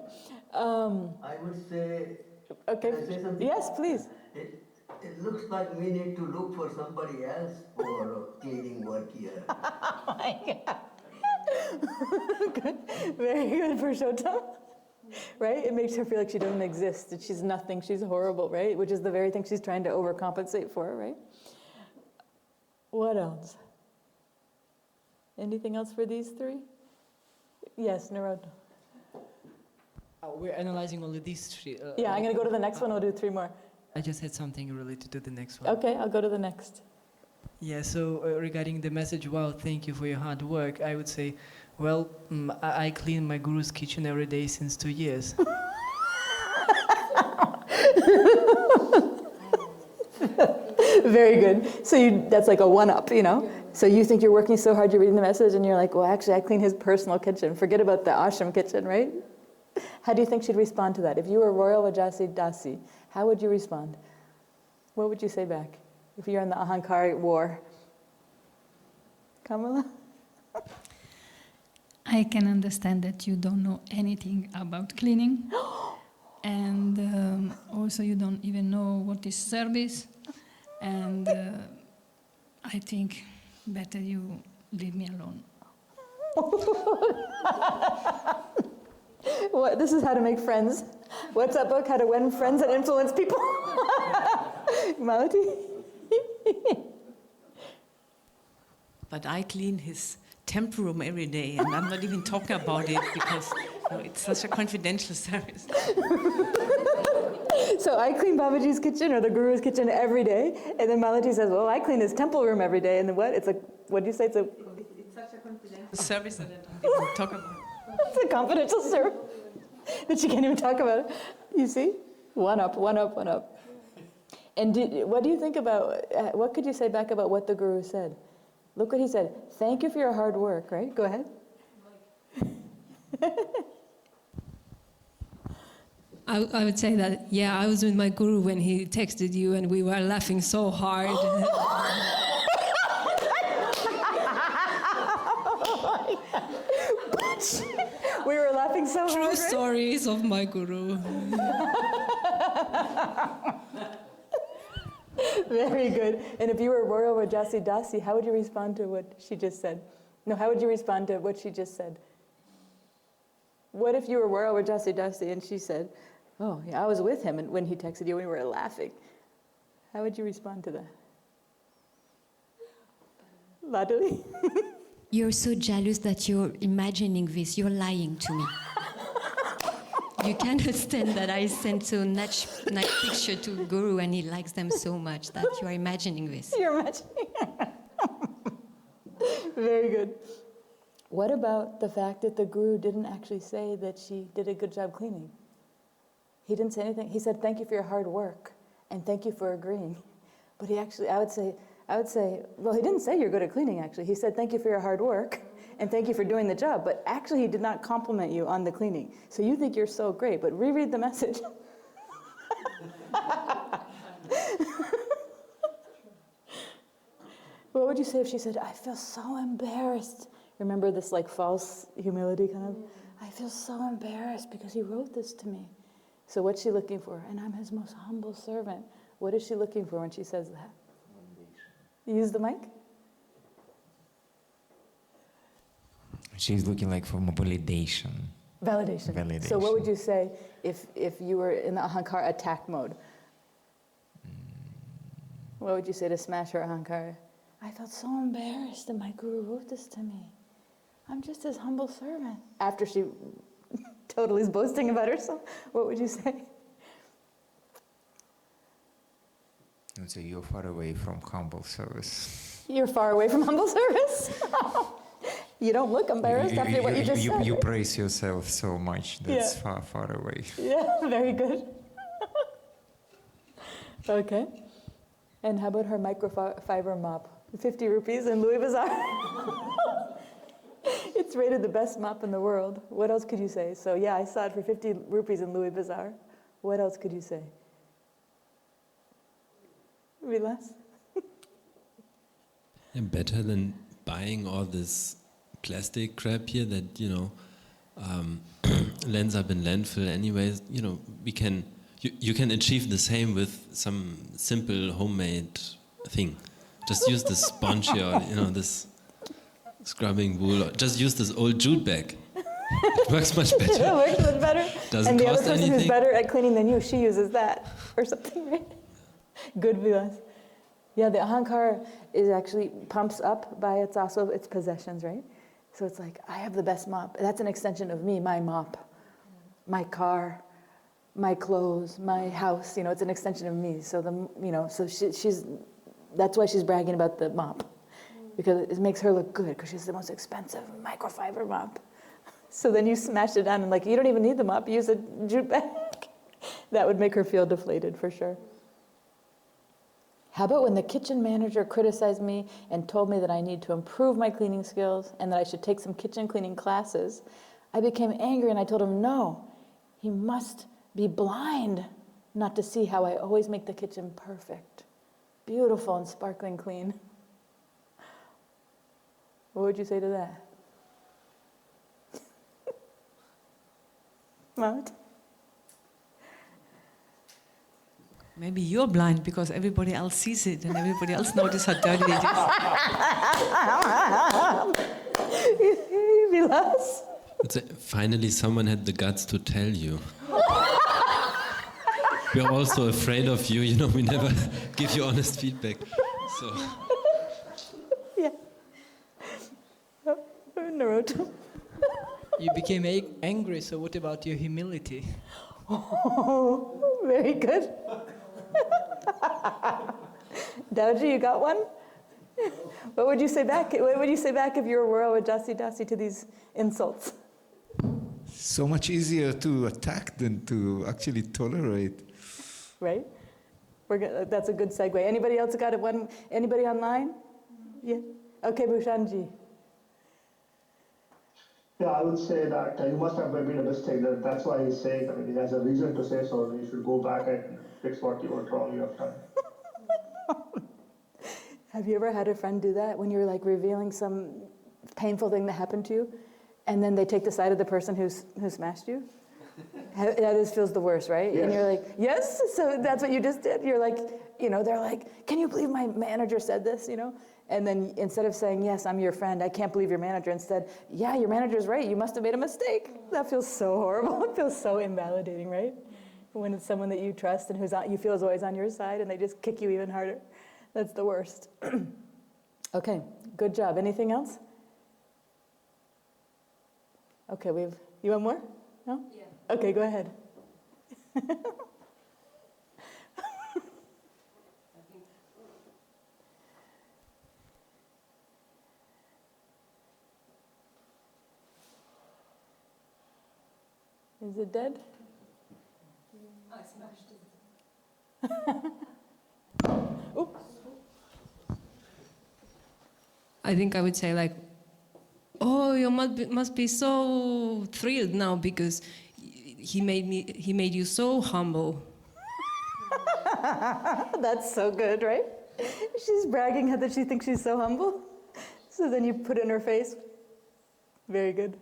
I would say, okay. Can I say something? Yes, please. It looks like we need to look for somebody else for cleaning work here. Oh my God. Good. Very good, Purushottam. Right? It makes her feel like she doesn't exist, that she's nothing, she's horrible, right? Which is the very thing she's trying to overcompensate for, right? What else? Anything else for these three? Yes, Naroda. We're analyzing only these three. Yeah, I'm going to go to the next one. We'll do three more. I just had something related to the next one. Okay, I'll go to the next. Yeah, so regarding the message, wow, thank you for your hard work, I would say, well, I clean my guru's kitchen every day since 2 years. Very good. So that's like a one-up, you know? So you think you're working so hard, you're reading the message, and you're like, well, actually, I clean his personal kitchen. Forget about the ashram kitchen, right? How do you think she'd respond to that? If you were Royal Rajasi Dasi, how would you respond? What would you say back if you're in the Ahankara war? Kamala? I can understand that you don't know anything about cleaning. And also you don't even know what is service. And I think better you leave me alone. What, this is how to make friends. What's that book? How to win friends and influence people? Malati? But I clean his temple room every day, and I'm not even talking about it because it's such a confidential service. So I clean Babaji's kitchen or the Guru's kitchen every day, and then Malati says, well, I clean his temple room every day, and then what? It's a, what do you say? It's such a confidential service that I don't even talk about. It's a confidential service that you can't even talk about it. You see? One up, one up, one up. And what do you think about, what could you say back about what the Guru said? Look what he said. Thank you for your hard work, right? Go ahead. I would say that, yeah, I was with my Guru when he texted you and we were laughing so hard. We were laughing so hard. True right? stories of my Guru. Very good. And if you were Royal Rajasi Dasi, how would you respond to what she just said? No, how would you respond to what she just said? What if you were Royal Rajasi Dasi and she said, oh, yeah, I was with him and when he texted you, we were laughing. How would you respond to that? Laduli? You're so jealous that you're imagining this. You're lying to me. You can't understand that I sent so nice picture to Guru and he likes them so much that you are imagining this. You're imagining. Very good. What about the fact that the Guru didn't actually say that she did a good job cleaning? He didn't say anything. He said, thank you for your hard work and thank you for agreeing. But he actually, I would say, well, he didn't say you're good at cleaning, actually. He said, thank you for your hard work and thank you for doing the job. But actually, he did not compliment you on the cleaning. So you think you're so great, but reread the message. What would you say if she said, I feel so embarrassed? Remember this like false humility kind of? I feel so embarrassed because he wrote this to me. So what's she looking for? And I'm his most humble servant. What is she looking for when she says that? Use the mic. She's looking like for validation. Validation. So what would you say if you were in the Ahankara attack mode? What would you say to smash her Ahankara? I felt so embarrassed that my Guru wrote this to me. I'm just his humble servant. After she totally is boasting about herself, what would you say? I would say you're far away from humble service. You're far away from humble service? You don't look embarrassed after what you just said. You praise yourself so much. That's far, far away. Yeah, very good. Okay. And how about her microfiber mop? 50 rupees in Louis Bazaar. It's rated the best mop in the world. What else could you say? So yeah, I saw it for 50 rupees in Louis Bazaar. What else could you say? Vilas? And better than buying all this plastic crap here that, lands up in landfill anyways, we can, you can achieve the same with some simple homemade thing. Just use this sponge here, or, this scrubbing wool, or just use this old jute bag. It works much better. It works much better. Doesn't and the cost other person anything. who's better at cleaning than you, she uses that or something, right? Good, Vilas. Yeah, the Ahankara is actually pumps up by its possessions, right? So it's like, I have the best mop. That's an extension of me, my mop, my car, my clothes, my house. It's an extension of me. So she's that's why she's bragging about the mop, because it makes her look good because she's the most expensive microfiber mop. So then you smash it down and you don't even need the mop. Use a jute bag. That would make her feel deflated for sure. How about when the kitchen manager criticized me and told me that I need to improve my cleaning skills and that I should take some kitchen cleaning classes? I became angry and I told him, no, he must be blind not to see how I always make the kitchen perfect, beautiful and sparkling clean. What would you say to that? What? Maybe you're blind because everybody else sees it and everybody else notices how dirty it is. Vilas? Finally, someone had the guts to tell you. We're also afraid of you. We never give you honest feedback. So. Yeah. Naruto. You became angry, so what about your humility? Oh, very good. Daoji, you got one? What would you say back? What would you say back if you were Royal Rajasi Dasi to these insults? So much easier to attack than to actually tolerate. Right? That's a good segue. Anybody else got one? Anybody online? Yeah. Okay, Bhushanji. Yeah, I would say that you must have made a mistake. That's why he's saying. He has a reason to say so. You should go back and fix what you were wrong. You have done. Have you ever had a friend do that when you're revealing some painful thing that happened to you, and then they take the side of the person who smashed you? That feels the worst, right? Yes. And you're like, yes, so that's what you just did. You're like, they're like, can you believe my manager said this, And then instead of saying, yes, I'm your friend, I can't believe your manager, instead, yeah, your manager's right, you must have made a mistake. That feels so horrible. It feels so invalidating, right? When it's someone that you trust and you feel is always on your side and they just kick you even harder. That's the worst. Okay, good job. Anything else? Okay, you want more? No? Yeah. Okay, go ahead. Is it dead? I smashed it. Oops. I think I would say like, oh, you must be so thrilled now because he made you so humble. That's so good, right? She's bragging that she thinks she's so humble. So then you put it in her face. Very good.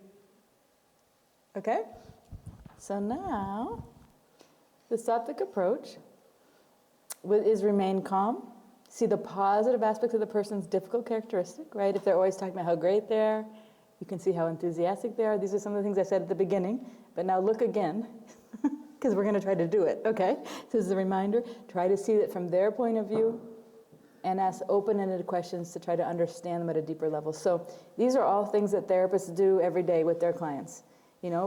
Okay? So now, the sattvic approach is remain calm. See the positive aspects of the person's difficult characteristic, right? If they're always talking about how great they are, you can see how enthusiastic they are. These are some of the things I said at the beginning. But now look again, because we're going to try to do it, okay? This is a reminder. Try to see it from their point of view and ask open-ended questions to try to understand them at a deeper level. So these are all things that therapists do every day with their clients.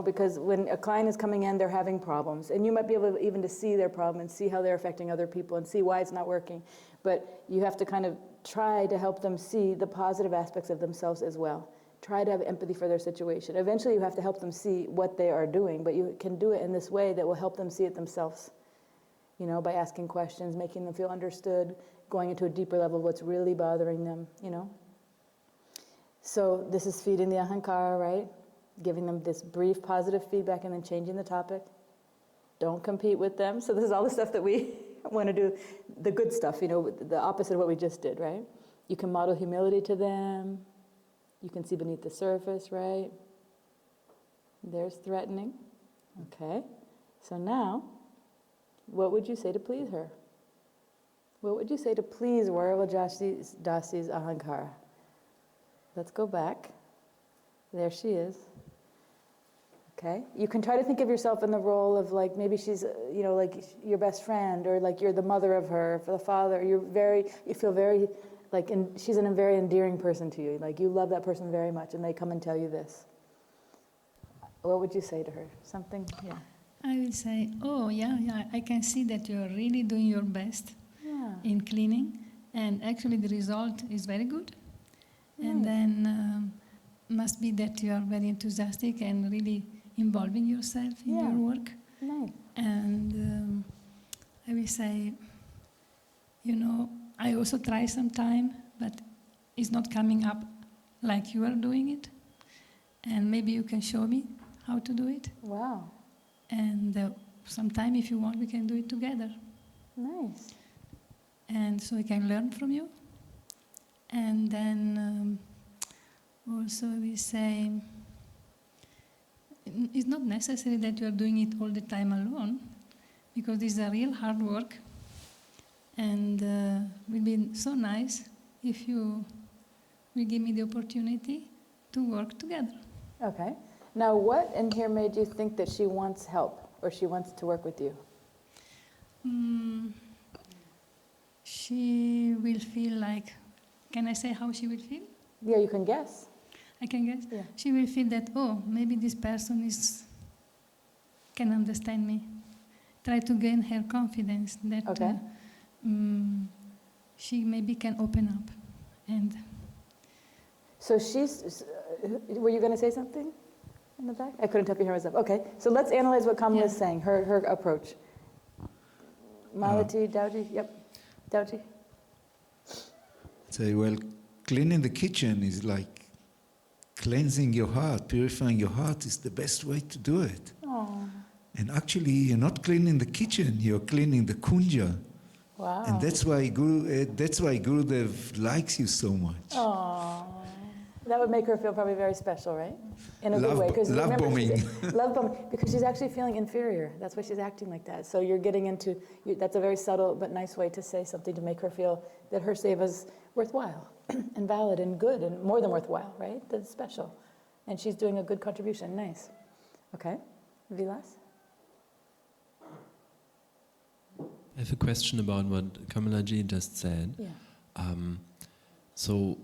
Because when a client is coming in, they're having problems. And you might be able even to see their problem and see how they're affecting other people and see why it's not working. But you have to kind of try to help them see the positive aspects of themselves as well. Try to have empathy for their situation. Eventually you have to help them see what they are doing, but you can do it in this way that will help them see it themselves. By asking questions, making them feel understood, going into a deeper level of what's really bothering them, So this is feeding the Ahankara, right? Giving them this brief positive feedback and then changing the topic. Don't compete with them. So this is all the stuff that we want to do, the good stuff, the opposite of what we just did, right? You can model humility to them. You can see beneath the surface, right? There's threatening. Okay. So now, what would you say to please her? What would you say to please Royal Rajasi Dasi's Ahankara? Let's go back. There she is. Okay. You can try to think of yourself in the role of like maybe she's like your best friend, or like you're the mother of her, for the father. You feel very like she's a very endearing person to you. Like you love that person very much, and they come and tell you this. What would you say to her? Something? Yeah. I will say, oh yeah, I can see that you are really doing your best in cleaning, and actually the result is very good. Nice. And then must be that you are very enthusiastic and really involving yourself in your work. Nice. And I will say, I also try sometime, but it's not coming up like you are doing it. And maybe you can show me how to do it. Wow. And sometime, if you want, we can do it together. Nice. And so I can learn from you. And then also we say, it's not necessary that you are doing it all the time alone, because this is a real hard work. And it will be so nice if you will give me the opportunity to work together. Okay. Now, what in here made you think that she wants help, or she wants to work with you? She will feel like, can I say how she will feel? Yeah, you can guess. I can guess? Yeah. She will feel that, maybe this person can understand me. Try to gain her confidence that she maybe can open up. And so were you going to say something in the back? I couldn't tell if your hand was up. Okay, so let's analyze what Kamala is saying, her approach. Malati, Dauji, yep. Dauji. Say, well, cleaning the kitchen is like cleansing your heart, purifying your heart is the best way to do it. Aww. And actually, you're not cleaning the kitchen, you're cleaning the kunja. Wow. And that's why Gurudev likes you so much. Aww. That would make her feel probably very special, right? In a good way. Love bombing. Love bombing, because she's actually feeling inferior. That's why she's acting like that. So you're getting into, that's a very subtle but nice way to say something to make her feel that her seva's worthwhile and valid and good and more than worthwhile, right? That's special. And she's doing a good contribution. Nice. Okay. Vilas? I have a question about what Kamalaji just said. Yeah. So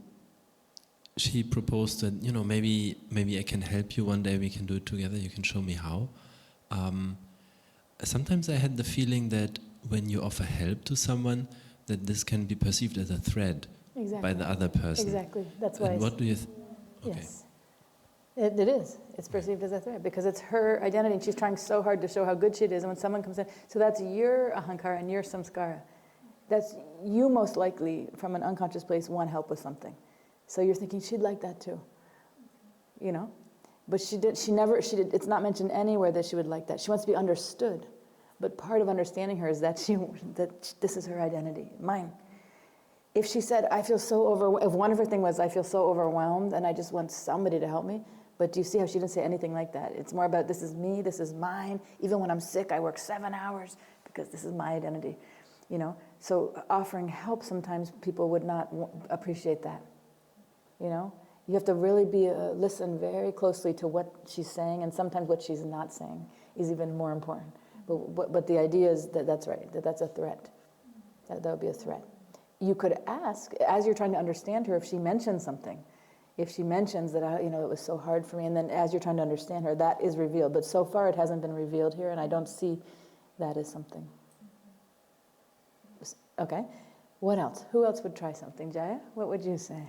she proposed that, maybe I can help you one day, we can do it together, you can show me how. Sometimes I had the feeling that when you offer help to someone, that this can be perceived as a threat by the other person. Exactly. That's why. And what do you okay. Yes. It is. It's perceived as a threat because it's her identity and she's trying so hard to show how good she is, and when someone comes in, so that's your ahankara and your samskara. That's you most likely, from an unconscious place, want help with something. So you're thinking she'd like that too, But it's not mentioned anywhere that she would like that. She wants to be understood. But part of understanding her is that this is her identity, mine. If she said, I feel so overwhelmed, if one of her things was, I feel so overwhelmed and I just want somebody to help me, but do you see how she didn't say anything like that? It's more about, this is me, this is mine. Even when I'm sick, I work 7 hours because this is my identity, So offering help, sometimes people would not appreciate that, You have to really listen very closely to what she's saying, and sometimes what she's not saying is even more important. But the idea is that's right, that's a threat. That would be a threat. You could ask, as you're trying to understand her, if she mentions something. If she mentions that, it was so hard for me, and then as you're trying to understand her, that is revealed. But so far it hasn't been revealed here, and I don't see that as something. Okay. What else? Who else would try something? Jaya, what would you say?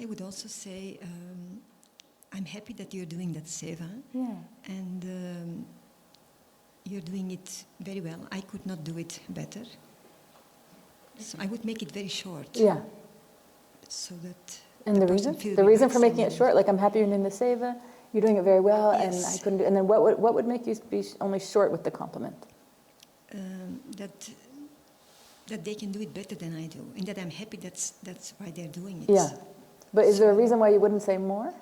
I would also say, I'm happy that you're doing that seva. Yeah. And you're doing it very well. I could not do it better. So I would make it very short. Yeah. So that. And the reason? The reason for making it short, like I'm happy you're doing the seva, you're doing it very well, yes. And I couldn't do. And then what would make you be only short with the compliment? That they can do it better than I do, and that I'm happy. That's why they're doing it. Yeah. But is there a reason why you wouldn't say more?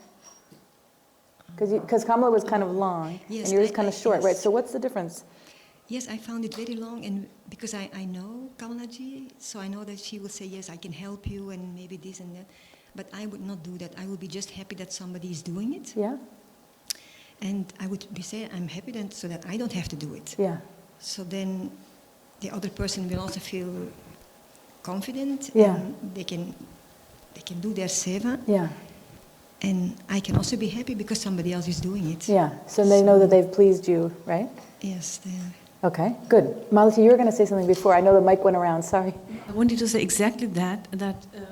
Because Kamala was kind of long, yes, and yours kind of short, yes. Right? So what's the difference? Yes, I found it very long, and because I know Kamalaji, so I know that she will say, yes, I can help you, and maybe this and that. But I would not do that. I would be just happy that somebody is doing it. Yeah. And I would be saying, I'm happy then, so that I don't have to do it. Yeah. So then the other person will also feel confident, yeah. And they can do their seva. Yeah. And I can also be happy because somebody else is doing it. Yeah, so they know that they've pleased you, right? Yes, they are. Okay, good. Malati, you were going to say something before. I know the mic went around, sorry. I wanted to say exactly that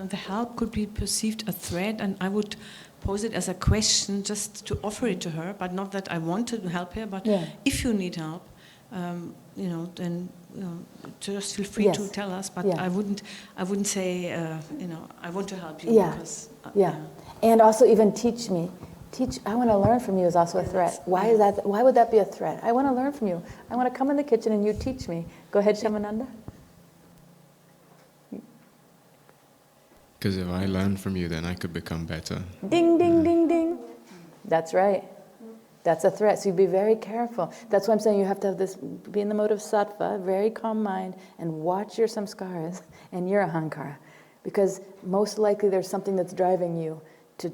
the help could be perceived a threat, and I would pose it as a question just to offer it to her, but not that I want to help her, but if you need help, then just feel free to tell us, but I wouldn't say, I want to help you because... And also even teach me. I want to learn from you is also a threat. Why is that? Why would that be a threat? I want to learn from you. I want to come in the kitchen and you teach me. Go ahead, Shamananda. Because if I learn from you, then I could become better. Ding, ding, ding, ding. That's right. That's a threat. So you be very careful. That's why I'm saying you have to have this, be in the mode of sattva, very calm mind, and watch your samskaras and your ahankara. Because most likely there's something that's driving you to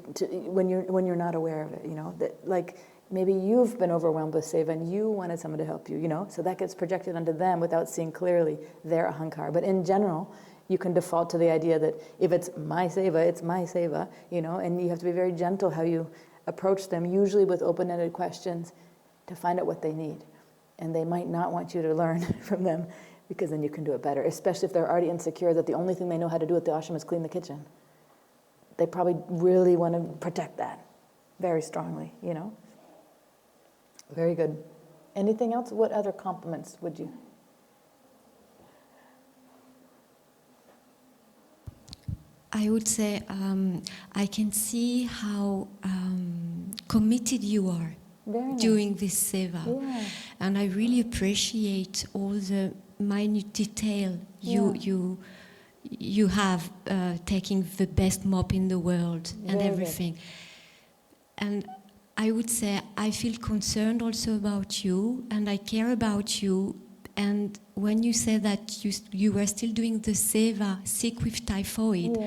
when you're not aware of it, that like maybe you've been overwhelmed with seva and you wanted someone to help you, so that gets projected onto them without seeing clearly their ahankara. But in general, you can default to the idea that if it's my seva, and you have to be very gentle how you approach them, usually with open-ended questions to find out what they need. And they might not want you to learn from them because then you can do it better, especially if they're already insecure that the only thing they know how to do at the ashram is clean the kitchen. They probably really want to protect that very strongly, Very good. Anything else? What other compliments would you? I would say I can see how committed you are Very nice. during this seva. Yeah. And I really appreciate all the minute detail you have taking the best mop in the world and Very everything. good. And I would say I feel concerned also about you, and I care about you. And when you say that you were still doing the seva, sick with typhoid,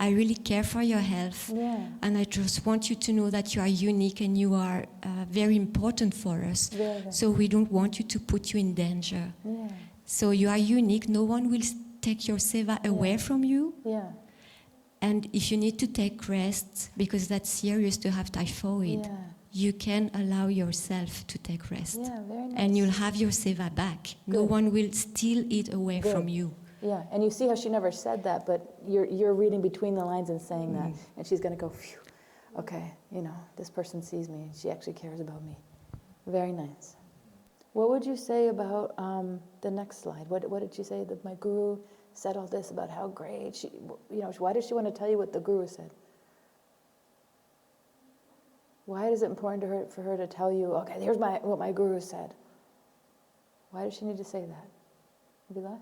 I really care for your health. Yeah. And I just want you to know that you are unique and you are very important for us. Very. So we don't want you to put you in danger. Yeah. So you are unique. No one will take your seva away from you. Yeah. And if you need to take rest, because that's serious to have typhoid, you can allow yourself to take rest. Yeah, very nice. And you'll have your seva back. No one will steal it away Good. from you. Yeah, and you see how she never said that, but you're reading between the lines and saying that, and she's going to go, phew, okay, this person sees me, and she actually cares about me. Very nice. What would you say about the next slide? What did she say? That my guru said all this about how great she, why does she want to tell you what the guru said? Why is it important to her for her to tell you, okay, here's what my guru said? Why does she need to say that? Vilas?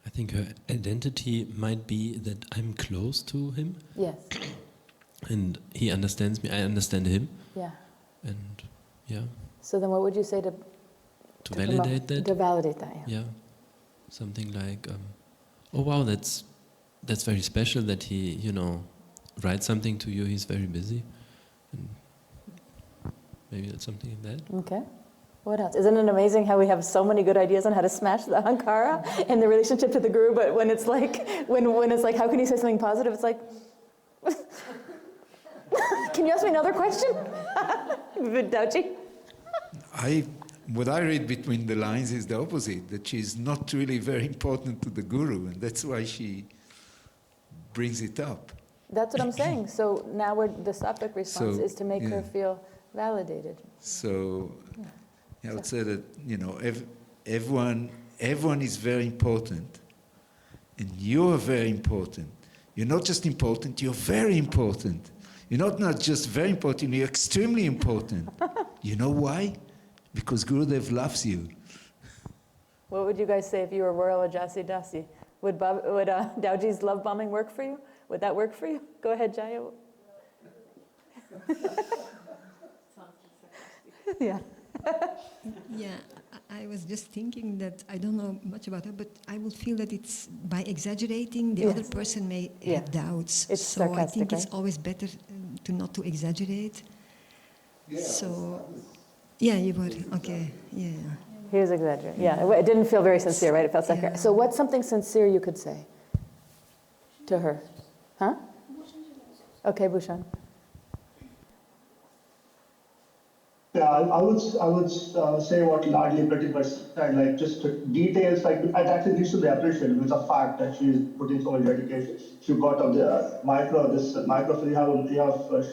I think her identity might be that I'm close to him. Yes. And he understands me, I understand him. Yeah. And yeah. So then what would you say to validate that? To validate that, yeah. Something like, oh wow, that's very special that he, writes something to you, he's very busy. And maybe that's something like that. Okay. What else? Isn't it amazing how we have so many good ideas on how to smash the Ahankara in the relationship to the guru, but when it's like, when it's like, how can you say something positive? It's like, can you ask me another question? Dauchi? What I read between the lines is the opposite, that she's not really very important to the guru, and that's why she brings it up. That's what I'm saying. So now the sattvic response is to make her feel validated. So I would say that, everyone is very important, and you're very important. You're not just important, you're very important. You're not just very important, you're extremely important. You know why? Because Gurudev loves you. What would you guys say if you were Royal Rajasi Dasi? Would Dauji's love bombing work for you? Would that work for you? Go ahead, Jaya. Yeah. Yeah, I was just thinking that I don't know much about it, but I would feel that it's by exaggerating, the other person may have doubts. It's so I think right? it's always better not to exaggerate. Yeah. So, yeah, you would. Okay, yeah. He was exaggerating. Yeah, it didn't feel very sincere, right? It felt like. So what's something sincere you could say to her? Huh? Okay, Bhushan. Yeah, I would say what Ladli pretty much said, like just details, like it actually needs to be appreciated. It's a fact that she's putting so much dedication. She got up the microphone, you have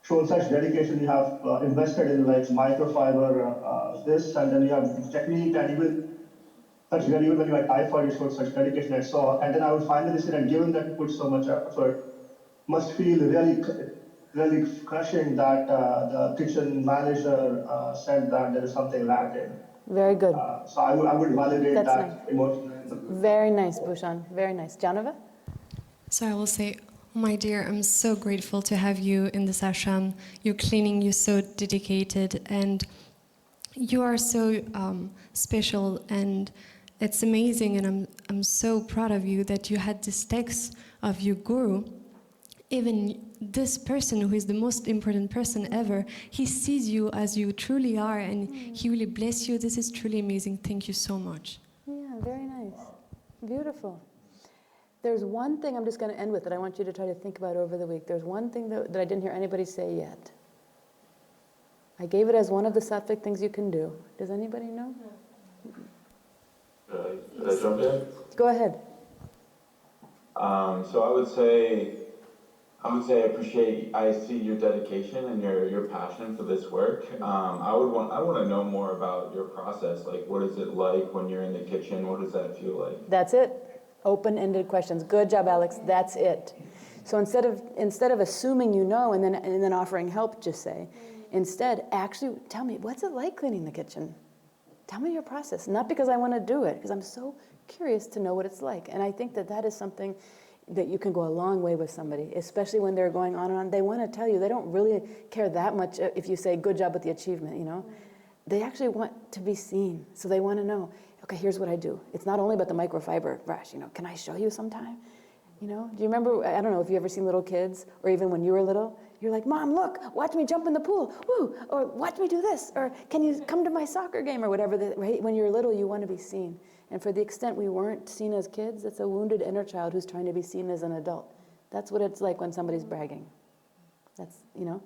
shown such dedication, you have invested in like microfiber, this, and then you have technique, and even when you had typhoid, you showed such dedication I saw. And then I would finally say that given that you put so much effort, must feel really crushing that the kitchen manager said that there is something lacking. Very good. So I would validate That's that nice. emotionally. Very nice, Bhushan. Very nice. Janava? So I will say, my dear, I'm so grateful to have you in this ashram. You're cleaning, you're so dedicated, and you are so special, and it's amazing, and I'm so proud of you that you had this text of your guru. Even this person who is the most important person ever, he sees you as you truly are, and he really bless you. This is truly amazing. Thank you so much. Yeah, very nice. Beautiful. There's one thing I'm just going to end with that I want you to try to think about over the week. There's one thing that I didn't hear anybody say yet. I gave it as one of the sattvic things you can do. Does anybody know? Should I jump in? Go ahead. So I would say I see your dedication and your passion for this work. I want to know more about your process. Like, what is it like when you're in the kitchen? What does that feel like? That's it. Open-ended questions. Good job, Alex. That's it. So instead of assuming you know and then offering help, just say, instead, actually tell me, what's it like cleaning the kitchen? Tell me your process. Not because I want to do it, because I'm so curious to know what it's like. And I think that that is something that you can go a long way with somebody, especially when they're going on and on. They want to tell you. They don't really care that much if you say, good job with the achievement, you know. They actually want to be seen. So they want to know, okay, here's what I do. It's not only about the microfiber brush, you know, can I show you sometime? You know, do you remember, I don't know if you ever seen little kids, or even when you were little, you're like, Mom, look, watch me jump in the pool, woo, or watch me do this, or can you come to my soccer game, or whatever, right? When you're little, you want to be seen. And for the extent we weren't seen as kids, it's a wounded inner child who's trying to be seen as an adult. That's what it's like when somebody's bragging. That's, you know.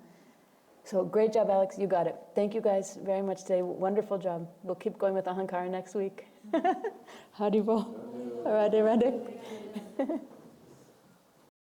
So great job, Alex, you got it. Thank you guys very much today, wonderful job. We'll keep going with Ahankara next week. Haribol. Radhe Radhe.